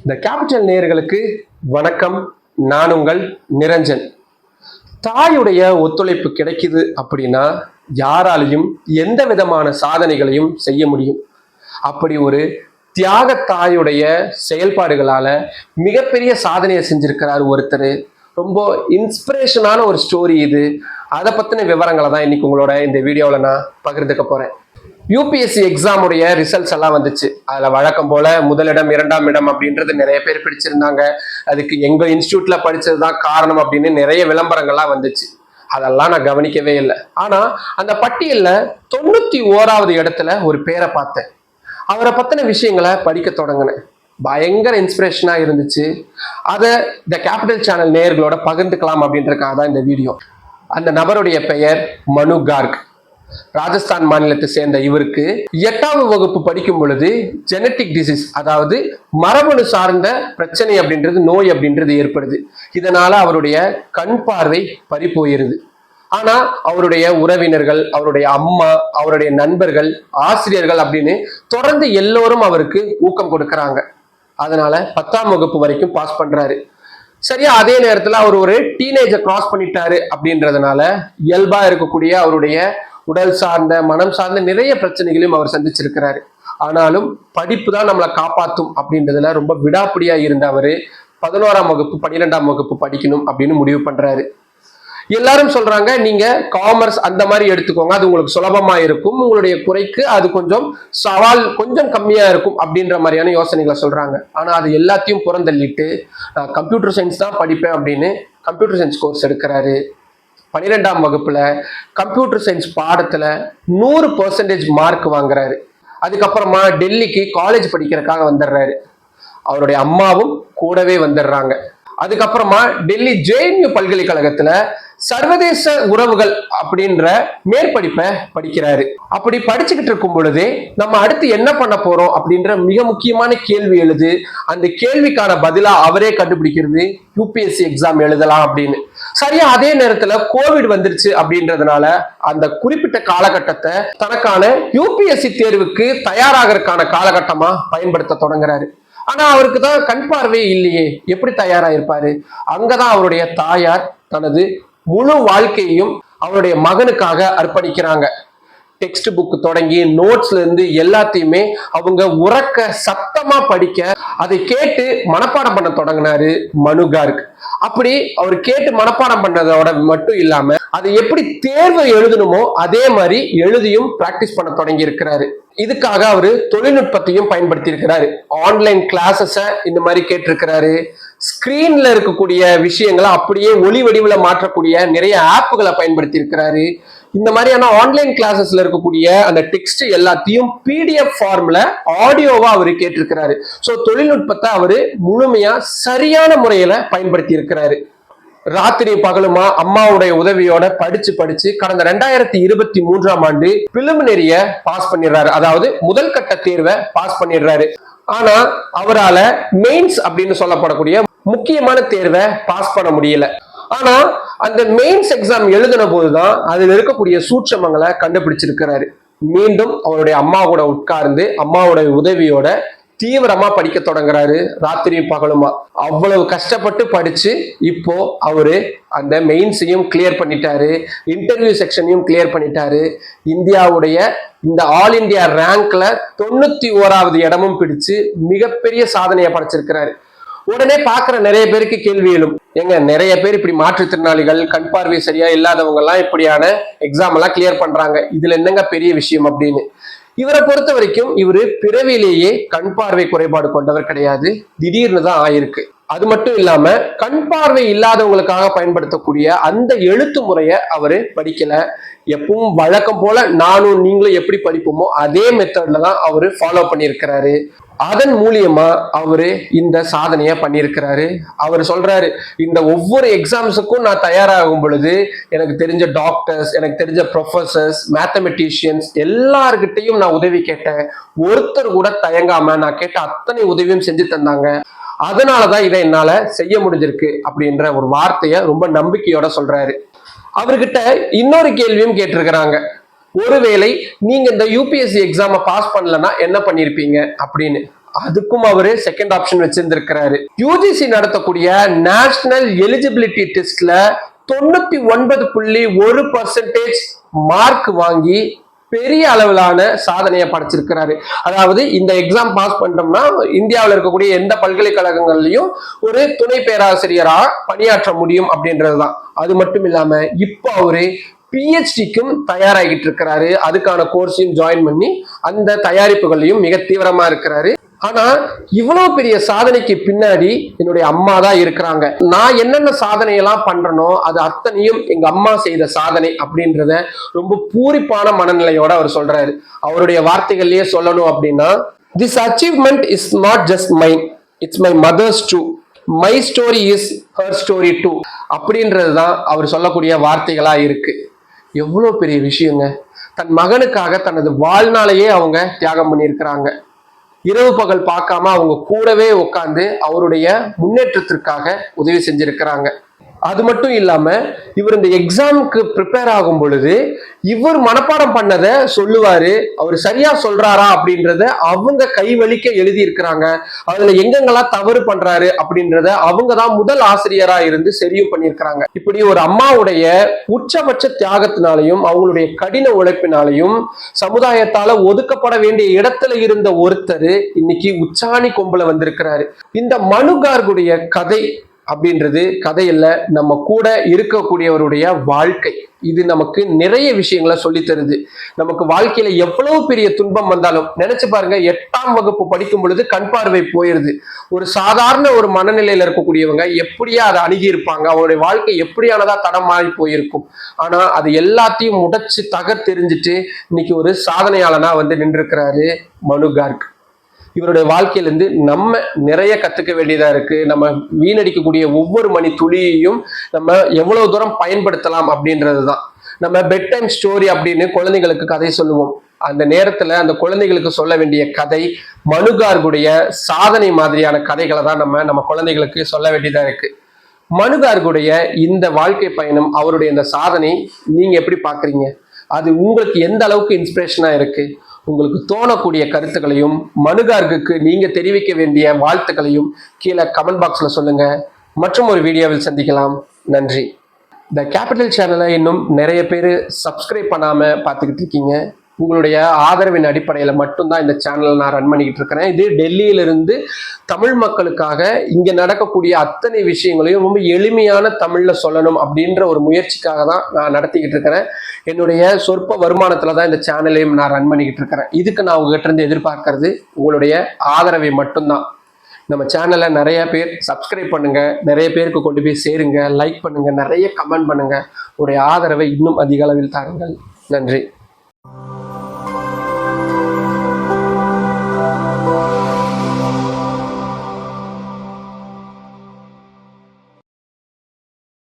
இந்த கேபிட்டல் நேயர்களுக்கு வணக்கம். நான் உங்கள் நிரஞ்சன். தாயுடைய ஒத்துழைப்பு கிடைக்குது அப்படின்னா யாராலையும் எந்த விதமான சாதனைகளையும் செய்ய முடியும். அப்படி ஒரு தியாக தாயுடைய செயல்பாடுகளால மிகப்பெரிய சாதனையை செஞ்சிருக்கிறார் ஒருத்தர். ரொம்ப இன்ஸ்பிரேஷனான ஒரு ஸ்டோரி இது. அதை பத்தின விவரங்களை தான் இன்னைக்கு உங்களோட இந்த வீடியோவில் நான் பகிர்ந்துக்க போறேன். யூபிஎஸ்சி எக்ஸாமுடைய ரிசல்ட்ஸ் எல்லாம் வந்துச்சு. அதுல வழக்கம் போல முதலிடம், இரண்டாம் இடம் அப்படின்றது நிறைய பேர் பிடிச்சிருந்தாங்க. அதுக்கு எங்க இன்ஸ்டியூட்ல படிச்சதுதான் காரணம் அப்படின்னு நிறைய விளம்பரங்கள்லாம் வந்துச்சு. அதெல்லாம் நான் கவனிக்கவே இல்லை. ஆனா அந்த பட்டியல்ல 91வது இடத்துல ஒரு பேரை பார்த்தேன். அவரை பத்தின விஷயங்களை படிக்க தொடங்கினேன். பயங்கர இன்ஸ்பிரேஷனா இருந்துச்சு. அதை இந்த கேபிட்டல் சேனல் நேயர்களோட பகிர்ந்துக்கலாம் அப்படின்றதுக்காக தான் இந்த வீடியோ. அந்த நபருடைய பெயர் மனு கார்க். ராஜஸ்தான் மாநிலத்தை சேர்ந்த இவருக்கு 8வது வகுப்பு படிக்கும் பொழுது ஜெனட்டிக் டிசீஸ், அதாவது மரபணு சார்ந்த பிரச்சனை அப்படின்றது, நோய் அப்படின்றது ஏற்படுது. இதனால அவருடைய கண் பார்வை பறி போயிருது. ஆனா அவருடைய உறவினர்கள், அவருடைய அம்மா, அவருடைய நண்பர்கள், ஆசிரியர்கள் அப்படின்னு தொடர்ந்து எல்லோரும் அவருக்கு ஊக்கம் கொடுக்கறாங்க. அதனால 10ஆம் வகுப்பு வரைக்கும் பாஸ் பண்றாரு. சரியா அதே நேரத்துல அவர் ஒரு டீனேஜர் கிராஸ் பண்ணிட்டாரு அப்படின்றதுனால இயல்பா இருக்கக்கூடிய அவருடைய உடல் சார்ந்த, மனம் சார்ந்த நிறைய பிரச்சனைகளையும் அவர் சந்திச்சிருக்கிறாரு. ஆனாலும் படிப்பு தான் நம்மளை காப்பாற்றும் அப்படின்றதுல ரொம்ப விடாப்பிடியா இருந்த அவரு 11ஆம் வகுப்பு 12ஆம் வகுப்பு படிக்கணும் அப்படின்னு முடிவு பண்றாரு. எல்லாரும் சொல்றாங்க, நீங்க காமர்ஸ் அந்த மாதிரி எடுத்துக்கோங்க, அது உங்களுக்கு சுலபமா இருக்கும், உங்களுடைய குறைக்கு அது கொஞ்சம் சவால் கொஞ்சம் கம்மியா இருக்கும் அப்படின்ற மாதிரியான யோசனைகளை சொல்றாங்க. ஆனா அது எல்லாத்தையும் புறந்தள்ளிட்டு நான் கம்ப்யூட்டர் சயின்ஸ் தான் படிப்பேன் அப்படின்னு கம்ப்யூட்டர் சயின்ஸ் கோர்ஸ் எடுக்கிறாரு. 12ஆம் வகுப்புல கம்ப்யூட்டர் சயின்ஸ் பாடத்துல 100% மார்க் வாங்குறாரு. அதுக்கப்புறமா டெல்லிக்கு காலேஜ் படிக்கிறதுக்காக வந்துடுறாரு. அவருடைய அம்மாவும் கூடவே வந்துடுறாங்க. அதுக்கப்புறமா டெல்லி JNU பல்கலைக்கழகத்துல சர்வதேச உறவுகள் அப்படின்ற மேற்படிப்பை படிக்கிறாரு. அப்படி படிச்சுக்கிட்டு இருக்கும் பொழுதே நம்ம அடுத்து என்ன பண்ண போறோம் அப்படின்ற மிக முக்கியமான கேள்வி எழுது. அந்த கேள்விக்கான பதிலா அவரே கண்டுபிடிக்கிறது யூபிஎஸ்சி எக்ஸாம் எழுதலாம் அப்படின்னு. சரியா அதே நேரத்துல கோவிட் வந்துருச்சு அப்படின்றதுனால அந்த குறிப்பிட்ட காலகட்டத்தை தனக்கான யூபிஎஸ்சி தேர்வுக்கு தயாராகிறதுக்கான காலகட்டமா பயன்படுத்த தொடங்குறாரு. ஆனா அவருக்கு தான் கண் பார்வையே இல்லையே, எப்படி தயாரா இருப்பாரு? அங்கதான் அவருடைய தாயார் தனது முழு வாழ்க்கையையும் அவருடைய மகனுக்காக அர்ப்பணிக்கிறாங்க. டெக்ஸ்ட் புக் தொடங்கி நோட்ஸ்ல இருந்து எல்லாத்தையுமே அவங்க உறக்க சத்தமா படிக்க, அதை கேட்டு மனப்பாடம் பண்ண தொடங்கினாரு மனு கார்க். அப்படி அவர் கேட்டு மனப்பாடம் பண்ணதோட மட்டும் இல்லாம அதை எப்படி தேர்வு எழுதணுமோ அதே மாதிரி எழுதியும் பிராக்டிஸ் பண்ண தொடங்கி இருக்கிறாரு. இதுக்காக அவரு தொழில்நுட்பத்தையும் பயன்படுத்தி இருக்கிறாரு. ஆன்லைன் கிளாஸஸ இந்த மாதிரி கேட்டிருக்கிறாரு. ஸ்கிரீன்ல இருக்கக்கூடிய விஷயங்களை அப்படியே ஒளி வடிவுல மாற்றக்கூடிய நிறைய ஆப்புகளை பயன்படுத்தி இருக்கிறாரு. இந்த மாதிரியான ஆன்லைன் கிளாஸஸ்ல இருக்கக்கூடிய அந்த டெக்ஸ்ட் எல்லாத்தையும் PDF ஃபார்ம்ல ஆடியோவா அவரு கேட்டிருக்கிறாரு. சோ தொழில்நுட்பத்தை அவரு முழுமையா சரியான முறையில பயன்படுத்தி இருக்கிறாரு. ராத்திரி பகலுமா அம்மாவுடைய உதவியோட படிச்சு கடந்த 2023ஆம் ஆண்டு பிலிமினரிய பாஸ் பண்ணிடுறாரு. அதாவது முதல் கட்ட தேர்வை பாஸ் பண்ணிடுறாரு. ஆனா அவரால மெயின்ஸ் அப்படின்னு சொல்லப்படக்கூடிய முக்கியமான தேர்வை பாஸ் பண்ண முடியல. ஆனா அந்த மெயின்ஸ் எக்ஸாம் எழுதின போதுதான் அதுல இருக்கக்கூடிய சூட்சமங்களை கண்டுபிடிச்சிருக்கிறாரு. மீண்டும் அவருடைய அம்மா கூட உட்கார்ந்து அம்மாவுடைய உதவியோட தீவிரமா படிக்க தொடங்குறாரு. ராத்திரியும் பகலுமா அவ்வளவு கஷ்டப்பட்டு படிச்சு இப்போ அவரு அந்த மெயின்ஸையும் கிளியர் பண்ணிட்டாரு, இன்டர்வியூ செக்ஷனையும் கிளியர் பண்ணிட்டாரு. இந்தியாவுடைய இந்த ஆல் இந்தியா ரேங்க்ல 91வது இடமும் பிடிச்சு மிகப்பெரிய சாதனையை படைச்சிருக்கிறாரு. உடனே பாக்குற நிறைய பேருக்கு கேள்வி எழும், எங்க நிறைய பேர் இப்படி மாற்றுத்திறனாளிகள், கண் பார்வை சரியா இல்லாதவங்க எல்லாம் இப்படியான எக்ஸாம் எல்லாம் கிளியர் பண்றாங்க, இதுல என்னங்க பெரிய விஷயம் அப்படின்னு. இவரை பொறுத்த வரைக்கும் இவரு பிறவிலேயே கண் பார்வை குறைபாடு கொண்டவர் கிடையாது, திடீர்னு தான் ஆயிருக்கு. அது மட்டும் இல்லாம கண் பார்வை இல்லாதவங்களுக்காக பயன்படுத்தக்கூடிய அந்த எழுத்து முறையை அவரு படிக்கல. எப்பவும் வழக்கம் போல நானும் நீங்களும் எப்படி படிப்போமோ அதே மெத்தட்ல தான் அவரு ஃபாலோ பண்ணியிருக்கிறாரு. அதன் மூலியமா அவரு இந்த சாதனையை பண்ணியிருக்கிறாரு. அவர் சொல்றாரு, இந்த ஒவ்வொரு எக்ஸாம்ஸுக்கும் நான் தயாராகும் பொழுது எனக்கு தெரிஞ்ச டாக்டர்ஸ், எனக்கு தெரிஞ்ச ப்ரொஃபசர்ஸ், மேத்தமெட்டிஷியன்ஸ் எல்லார்கிட்டையும் நான் உதவி கேட்டேன். ஒருத்தர் கூட தயங்காம நான் கேட்ட அத்தனை உதவியும் செஞ்சு தந்தாங்க. அதனாலதான் இதை என்னால செய்ய முடிஞ்சிருக்கு அப்படின்ற ஒரு வார்த்தையை ரொம்ப நம்பிக்கையோட சொல்றாரு. அவர்கிட்ட இன்னொரு கேள்வியும் கேட்டிருக்கிறாங்க, ஒருவேளை நீங்க இந்த யூபிஎஸ்சி எக்ஸாமை பாஸ் பண்ணலன்னா என்ன பண்ணிருப்பீங்க அப்படின்னு. அதுக்கும் அவரு செகண்ட் ஆப்ஷன் வச்சிருந்திருக்கிறாரு. யூஜிசி நடத்தக்கூடிய நேஷனல் எலிஜிபிலிட்டி டெஸ்ட்ல 99.1% மார்க் வாங்கி பெரிய அளவிலான சாதனையை படைச்சிருக்கிறாரு. அதாவது இந்த எக்ஸாம் பாஸ் பண்ணிட்டோம்னா இந்தியாவில் இருக்கக்கூடிய எந்த பல்கலைக்கழகங்கள்லயும் ஒரு துணை பேராசிரியரா பணியாற்ற முடியும் அப்படின்றதுதான். அது மட்டும் இல்லாம இப்போ அவரு பிஹெச்டிக்கும் தயாராகிட்டு இருக்கிறாரு. அதுக்கான கோர்ஸையும் ஜாயின் பண்ணி அந்த தயாரிப்புகளையும் மிக தீவிரமா இருக்கிறாரு. ஆனா இவ்வளவு பெரிய சாதனைக்கு பின்னாடி என்னுடைய அம்மா தான் இருக்கிறாங்க. நான் என்னென்ன சாதனையெல்லாம் பண்றனோ அது அத்தனையும் எங்க அம்மா செய்த சாதனை அப்படின்றத ரொம்ப பூரிப்பான மனநிலையோட அவர் சொல்றாரு. அவருடைய வார்த்தைகள்லயே சொல்லணும் அப்படின்னா, this achievement is not just mine, it's my mother's too, my story is her story too அப்படின்றதுதான் அவர் சொல்லக்கூடிய வார்த்தைகளா இருக்கு. எவ்வளவு பெரிய விஷயங்க. தன் மகனுக்காக தனது வாழ்நாளையே அவங்க தியாகம் பண்ணியிருக்கிறாங்க. இரவு பகல் பார்க்காம அவங்க கூடவே உட்காந்து அவருடைய முன்னேற்றத்திற்காக உதவி செஞ்சிருக்கிறாங்க. அது மட்டும் இல்லாம இவர் இந்த எக்ஸாமுக்கு ப்ரிப்பேர் ஆகும் பொழுது இவர் மனப்பாடம் பண்ணதை சொல்லுவாரு. அவர் சரியா சொல்றாரா அப்படின்றத அவங்க கைவலிக்க எழுதி இருக்கிறாங்க. அதுல எங்கெங்கெல்லாம் தவறு பண்றாரு அப்படின்றத அவங்க தான் முதல் ஆசிரியரா இருந்து சரியும் பண்ணியிருக்கிறாங்க. இப்படி ஒரு அம்மாவுடைய உச்சபட்ச தியாகத்தினாலையும் அவங்களுடைய கடின உழைப்பினாலையும் சமுதாயத்தால ஒதுக்கப்பட வேண்டிய இடத்துல இருந்த ஒருத்தர் இன்னைக்கு உச்சாணி கொம்புல வந்திருக்கிறாரு. இந்த மனு கார்குடைய கதை அப்படின்றது கதையில நம்ம கூட இருக்கக்கூடியவருடைய வாழ்க்கை. இது நமக்கு நிறைய விஷயங்களை சொல்லி தருது. நமக்கு வாழ்க்கையில எவ்வளவு பெரிய துன்பம் வந்தாலும் நினைச்சு பாருங்க, 8ஆம் வகுப்பு படிக்கும் பொழுது கண் பார்வை போயிருது. ஒரு சாதாரண ஒரு மனநிலையில இருக்கக்கூடியவங்க எப்படியா அதை அணுகி இருப்பாங்க, அவருடைய வாழ்க்கை எப்படியானதா தடம் மாறி போயிருக்கும். ஆனா அது எல்லாத்தையும் முடைச்சு தெரிஞ்சுட்டு இன்னைக்கு ஒரு சாதனையாளனா வந்து நின்றுருக்கிறாரு மனு கார்க். இவருடைய வாழ்க்கையிலிருந்து நம்ம நிறைய கத்துக்க வேண்டியதா இருக்கு. நம்ம வீணடிக்கக்கூடிய ஒவ்வொரு மணி துளியையும் நம்ம எவ்வளவு தூரம் பயன்படுத்தலாம் அப்படின்றதுதான். நம்ம பெட் டைம் ஸ்டோரி அப்படின்னு குழந்தைகளுக்கு கதை சொல்லுவோம். அந்த நேரத்துல அந்த குழந்தைகளுக்கு சொல்ல வேண்டிய கதை மனு கார்குடைய சாதனை மாதிரியான கதைகளை தான் நம்ம குழந்தைகளுக்கு சொல்ல வேண்டியதா இருக்கு. மனு கார்குடைய இந்த வாழ்க்கை பயணம், அவருடைய இந்த சாதனை நீங்க எப்படி பாக்குறீங்க? அது உங்களுக்கு எந்த அளவுக்கு இன்ஸ்பிரேஷனா இருக்கு? உங்களுக்கு தோணக்கூடிய கருத்துக்களையும் மனு கார்குக்கு நீங்க தெரிவிக்க வேண்டிய வாழ்த்துக்களையும் கீழே கமெண்ட் பாக்ஸ்ல சொல்லுங்க. மற்றும் ஒரு வீடியோவில் சந்திக்கலாம். நன்றி. த கேபிட்டல் சேனலை இன்னும் நிறைய பேர் சப்ஸ்கிரைப் பண்ணாம பார்த்துக்கிட்டு இருக்கீங்க. உங்களுடைய ஆதரவின் அடிப்படையில் மட்டும்தான் இந்த சேனலை நான் ரன் பண்ணிக்கிட்டு இருக்கிறேன். இது டெல்லியிலிருந்து தமிழ் மக்களுக்காக இங்க நடக்கக்கூடிய அத்தனை விஷயங்களையும் ரொம்ப எளிமையான தமிழ்ல சொல்லணும் அப்படின்ற ஒரு முயற்சிக்காக தான் நான் நடத்திக்கிட்டு இருக்கிறேன். என்னுடைய சொற்ப வருமானத்துல தான் இந்த சேனலையும் நான் ரன் பண்ணிக்கிட்டு இருக்கிறேன். இதுக்கு நான் உங்ககிட்ட இருந்து எதிர்பார்க்கறது உங்களுடைய ஆதரவை மட்டும்தான். நம்ம சேனலை நிறைய பேர் சப்ஸ்கிரைப் பண்ணுங்க, நிறைய பேருக்கு கொண்டு போய் சேருங்க, லைக் பண்ணுங்க, நிறைய கமெண்ட் பண்ணுங்க. உங்களுடைய ஆதரவை இன்னும் அதிக அளவில் தாருங்கள். நன்றி.